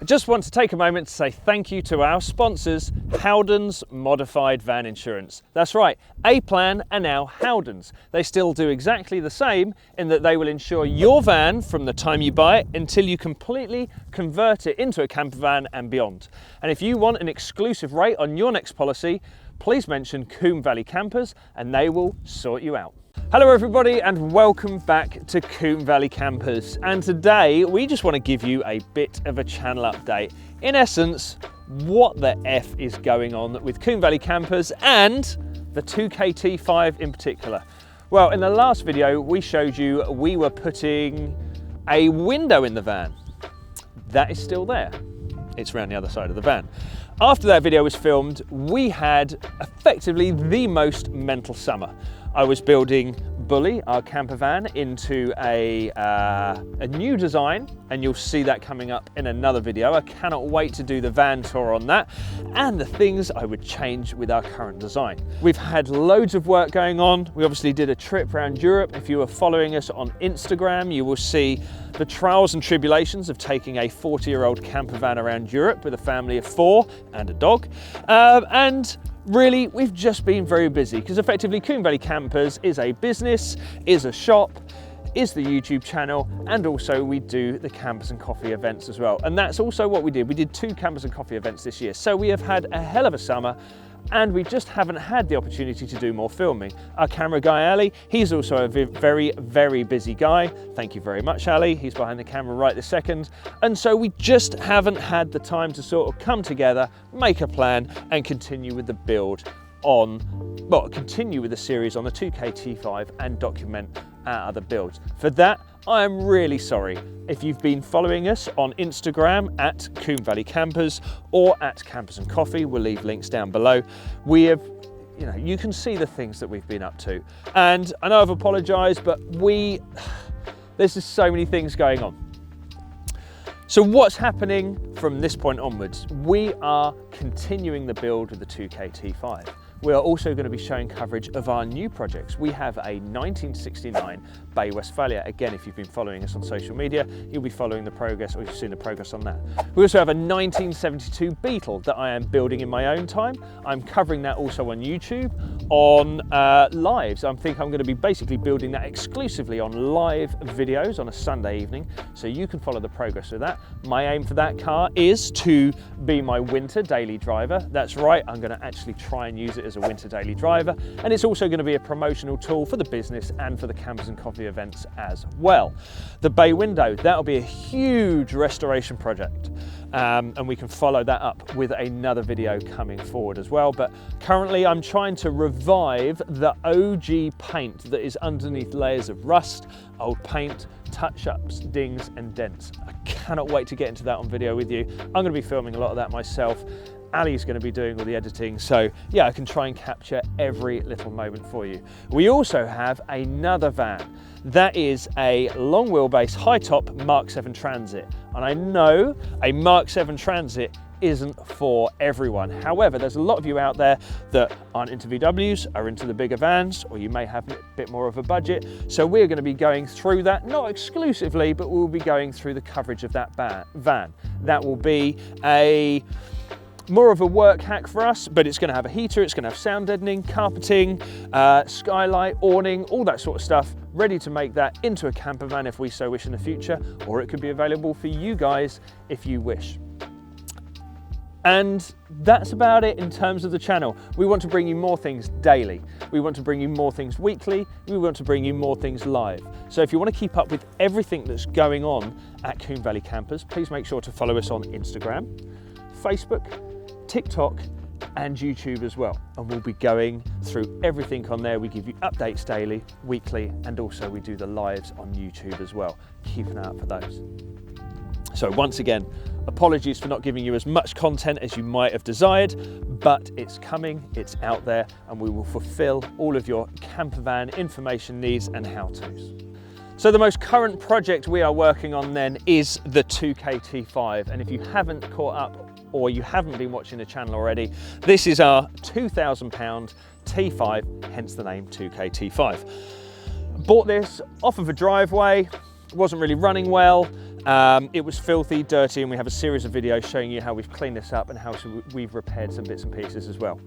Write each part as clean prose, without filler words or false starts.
I just want to take a moment to say thank you to our sponsors, HOWDEN's Modified Van Insurance. That's right, A-Plan are now HOWDEN's. They still do exactly the same in that they will insure your van from the time you buy it until you completely convert it into a camper van and beyond. And if you want an exclusive rate on your next policy, please mention Combe Valley Campers and they will sort you out. Hello everybody and welcome back to Combe Valley Campers, and today we just want to give you a bit of a channel update. In essence, what the F is going on with Combe Valley Campers and the 2KT5 in particular. Well, in the last video we showed you we were putting a window in the van. That is still there. It's around the other side of the van. After that video was filmed, we had effectively the most mental summer. I was building Bully, our camper van, into a new design, and you'll see that coming up in another video. I cannot wait to do the van tour on that and the things I would change with our current design. We've had loads of work going on. We obviously did a trip around Europe. If you are following us on Instagram, you will see the trials and tribulations of taking a 40-year-old camper van around Europe with a family of 4 and a dog. And really, we've just been very busy because effectively Combe Valley Campers is a business, is a shop, is the YouTube channel, and also we do the Campers and Coffee events as well. And that's also what we did. We did 2 Campers and Coffee events this year. So we have had a hell of a summer and we just haven't had the opportunity to do more filming. Our camera guy, Ali, he's also a very, very busy guy. Thank you very much, Ali. He's behind the camera right this second. And so we just haven't had the time to sort of come together, make a plan, and continue with the build on, well, continue with the series on the 2KT5 and document our other builds. For that, I am really sorry. If you've been following us on Instagram at Combe Valley Campers or at Campers and Coffee, we'll leave links down below. We have, you can see the things that we've been up to. And I know I've apologized, but there's just so many things going on. So what's happening from this point onwards? We are continuing the build with the 2KT5. We are also going to be showing coverage of our new projects. We have a 1969 Bay Westphalia. Again, if you've been following us on social media, you'll be following the progress, or you've seen the progress on that. We also have a 1972 Beetle that I am building in my own time. I'm covering that also on YouTube on lives. I think I'm going to be basically building that exclusively on live videos on a Sunday evening, so you can follow the progress of that. My aim for that car is to be my winter daily driver. That's right, I'm going to actually try and use it as a winter daily driver, and it's also going to be a promotional tool for the business and for the Campers and Coffee events as well. The bay window, that'll be a huge restoration project, and we can follow that up with another video coming forward as well. But currently I'm trying to revive the OG paint that is underneath layers of rust, old paint, touch-ups, dings and dents. I cannot wait to get into that on video with you. I'm going to be filming a lot of that myself. Ali's going to be doing all the editing, so yeah, I can try and capture every little moment for you. We also have another van. That is a long wheelbase, high top Mark 7 Transit. And I know a Mark 7 Transit isn't for everyone. However, there's a lot of you out there that aren't into VWs, are into the bigger vans, or you may have a bit more of a budget. So we're going to be going through that, not exclusively, but we'll be going through the coverage of that van. That will be more of a work hack for us, but it's going to have a heater, it's going to have sound deadening, carpeting, skylight, awning, all that sort of stuff, ready to make that into a camper van if we so wish in the future, or it could be available for you guys if you wish. And that's about it in terms of the channel. We want to bring you more things daily. We want to bring you more things weekly. We want to bring you more things live. So if you want to keep up with everything that's going on at Combe Valley Campers, please make sure to follow us on Instagram, Facebook, TikTok and YouTube as well, and we'll be going through everything on there. We give you updates daily, weekly, and also we do the lives on YouTube as well. Keep an eye out for those. So once again, apologies for not giving you as much content as you might have desired, but it's coming, it's out there, and we will fulfill all of your camper van information needs and how-tos. So the most current project we are working on then is the 2KT5, and if you haven't caught up or you haven't been watching the channel already, this is our £2,000 T5, hence the name 2KT5. Bought this off of a driveway, wasn't really running well, It was filthy, dirty, and we have a series of videos showing you how we've cleaned this up and how we've repaired some bits and pieces as well.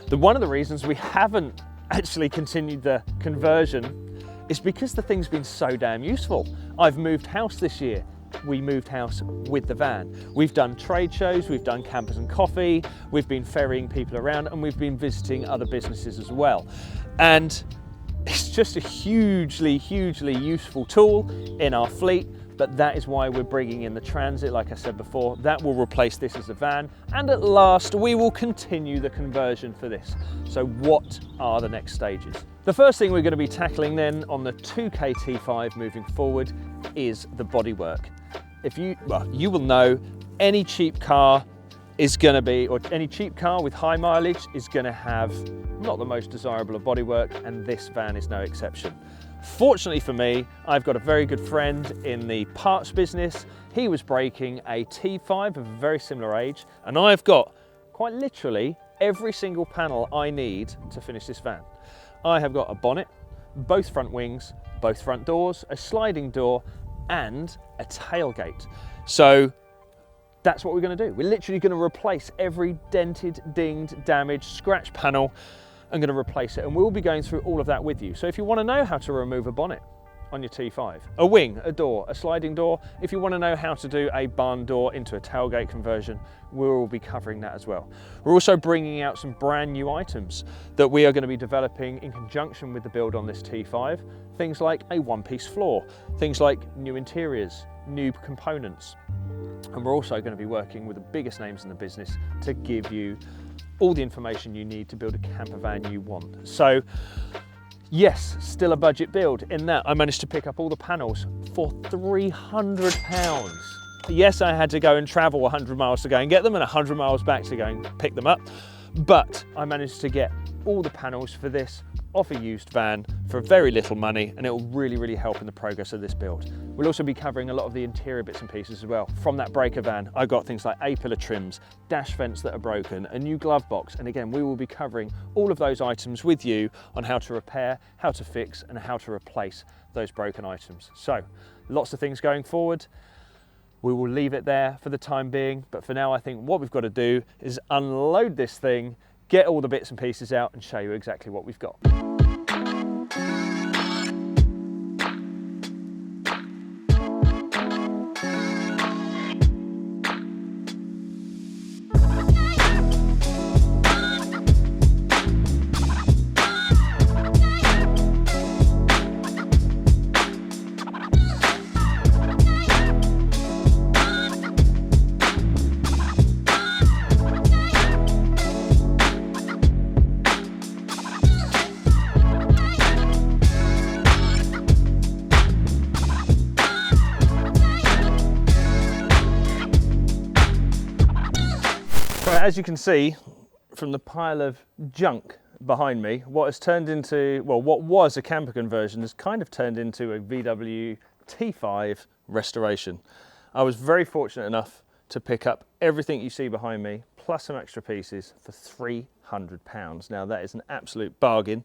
One of the reasons we haven't actually continued the conversion is because the thing's been so damn useful. I've moved house this year. We moved house with the van. We've done trade shows, we've done campers and coffee, we've been ferrying people around, and we've been visiting other businesses as well. And it's just a hugely, hugely useful tool in our fleet, but that is why we're bringing in the Transit, like I said before. That will replace this as a van, and at last we will continue the conversion for this. So what are the next stages? The first thing we're going to be tackling then on the 2K T5 moving forward is the bodywork. You will know any cheap car is going to be, or any cheap car with high mileage is going to have not the most desirable of bodywork, and this van is no exception. Fortunately for me, I've got a very good friend in the parts business. He was breaking a T5 of a very similar age, and I've got quite literally every single panel I need to finish this van. I have got a bonnet, both front wings, both front doors, a sliding door, and a tailgate. So that's what we're going to do. We're literally going to replace every dented, dinged, damaged, scratched panel. I'm going to replace it, and we'll be going through all of that with you. So if you want to know how to remove a bonnet on your T5, a wing, a door, a sliding door, if you want to know how to do a barn door into a tailgate conversion, we'll be covering that as well. We're also bringing out some brand new items that we are going to be developing in conjunction with the build on this T5. Things like a one-piece floor, things like new interiors, new components. And we're also going to be working with the biggest names in the business to give you all the information you need to build a camper van you want. So yes, still a budget build in that I managed to pick up all the panels for £300. Yes, I had to go and travel 100 miles to go and get them and 100 miles back to go and pick them up, but I managed to get all the panels for this off a used van for very little money, and it will really, really help in the progress of this build. We'll also be covering a lot of the interior bits and pieces as well. From that breaker van, I got things like A-pillar trims, dash vents that are broken, a new glove box, and again, we will be covering all of those items with you on how to repair, how to fix, and how to replace those broken items. So, lots of things going forward. We will leave it there for the time being, but for now I think what we've got to do is unload this thing, get all the bits and pieces out, and show you exactly what we've got. As you can see from the pile of junk behind me, what has turned into, well, what was a camper conversion has kind of turned into a VW T5 restoration. I was very fortunate enough to pick up everything you see behind me, plus some extra pieces for £300. Now that is an absolute bargain.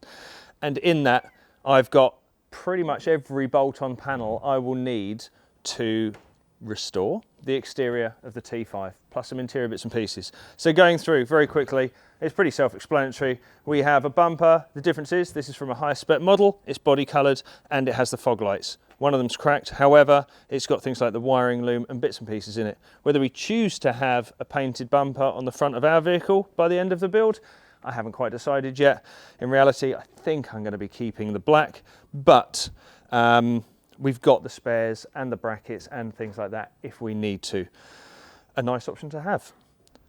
And in that, I've got pretty much every bolt-on panel I will need to restore the exterior of the T5, plus some interior bits and pieces. So going through very quickly, it's pretty self-explanatory. We have a bumper. The difference is this is from a higher spec model, it's body coloured, and it has the fog lights. One of them's cracked, however, it's got things like the wiring loom and bits and pieces in it. Whether we choose to have a painted bumper on the front of our vehicle by the end of the build, I haven't quite decided yet. In reality, I think I'm going to be keeping the black, but we've got the spares and the brackets and things like that if we need to. A nice option to have.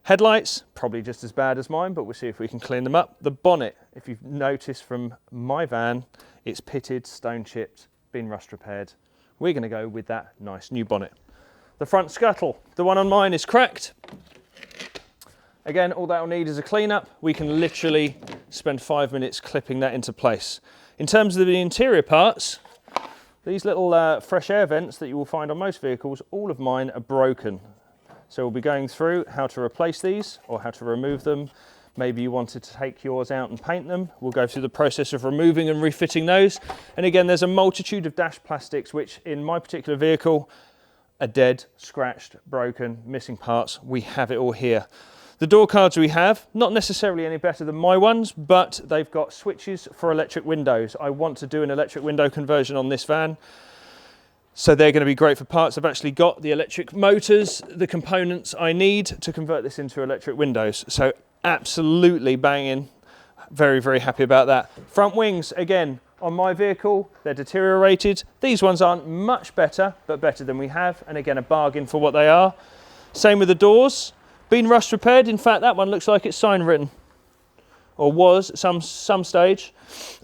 Headlights, probably just as bad as mine, but we'll see if we can clean them up. The bonnet, if you've noticed from my van, it's pitted, stone chipped, been rust repaired. We're going to go with that nice new bonnet. The front scuttle, the one on mine is cracked. Again, all that will need is a clean up. We can literally spend 5 minutes clipping that into place. In terms of the interior parts, these little fresh air vents that you will find on most vehicles, all of mine are broken. So we'll be going through how to replace these or how to remove them, maybe you wanted to take yours out and paint them, we'll go through the process of removing and refitting those. And again, there's a multitude of dash plastics, which in my particular vehicle are dead, scratched, broken, missing parts. We have it all here. The door cards we have, not necessarily any better than my ones, but they've got switches for electric windows. I want to do an electric window conversion on this van, so they're going to be great for parts. I've actually got the electric motors, the components I need to convert this into electric windows. So absolutely banging. Very, very happy about that. Front wings, again, on my vehicle, they're deteriorated. These ones aren't much better, but better than we have. And again, a bargain for what they are. Same with the doors. Been rust repaired. In fact, that one looks like it's sign written, or was at some stage.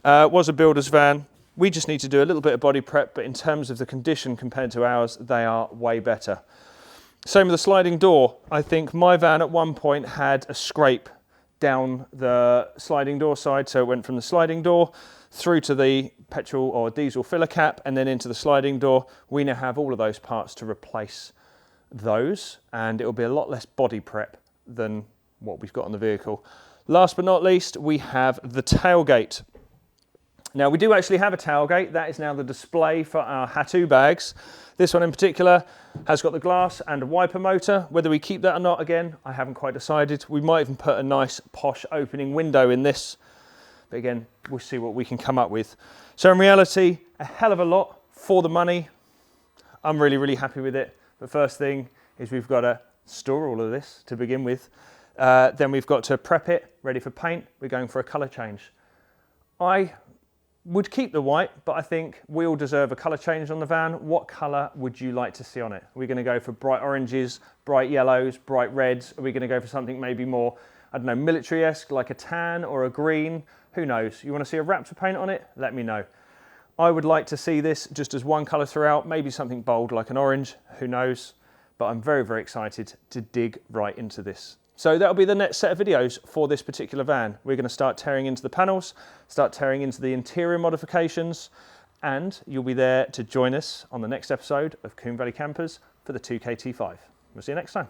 Was a builder's van. We just need to do a little bit of body prep, but in terms of the condition compared to ours, they are way better. Same with the sliding door. I think my van at one point had a scrape down the sliding door side, so it went from the sliding door through to the petrol or diesel filler cap and then into the sliding door. We now have all of those parts to replace those, and it will be a lot less body prep than what we've got on the vehicle. Last but not least, we have the tailgate. Now, we do actually have a tailgate. That is now the display for our HOWDEN bags. This one in particular has got the glass and a wiper motor. Whether we keep that or not, again, I haven't quite decided. We might even put a nice posh opening window in this. But again, we'll see what we can come up with. So in reality, a hell of a lot for the money. I'm really, really happy with it. The first thing is we've got to store all of this to begin with. Then we've got to prep it, ready for paint. We're going for a colour change. I would keep the white, but I think we all deserve a colour change on the van. What colour would you like to see on it? Are we going to go for bright oranges, bright yellows, bright reds? Are we going to go for something maybe more, I don't know, military-esque, like a tan or a green? Who knows? You want to see a Raptor paint on it? Let me know. I would like to see this just as one colour throughout, maybe something bold like an orange, who knows? But I'm very, very excited to dig right into this. So that'll be the next set of videos for this particular van. We're going to start tearing into the panels, start tearing into the interior modifications, and you'll be there to join us on the next episode of Combe Valley Campers for the 2K T5. We'll see you next time.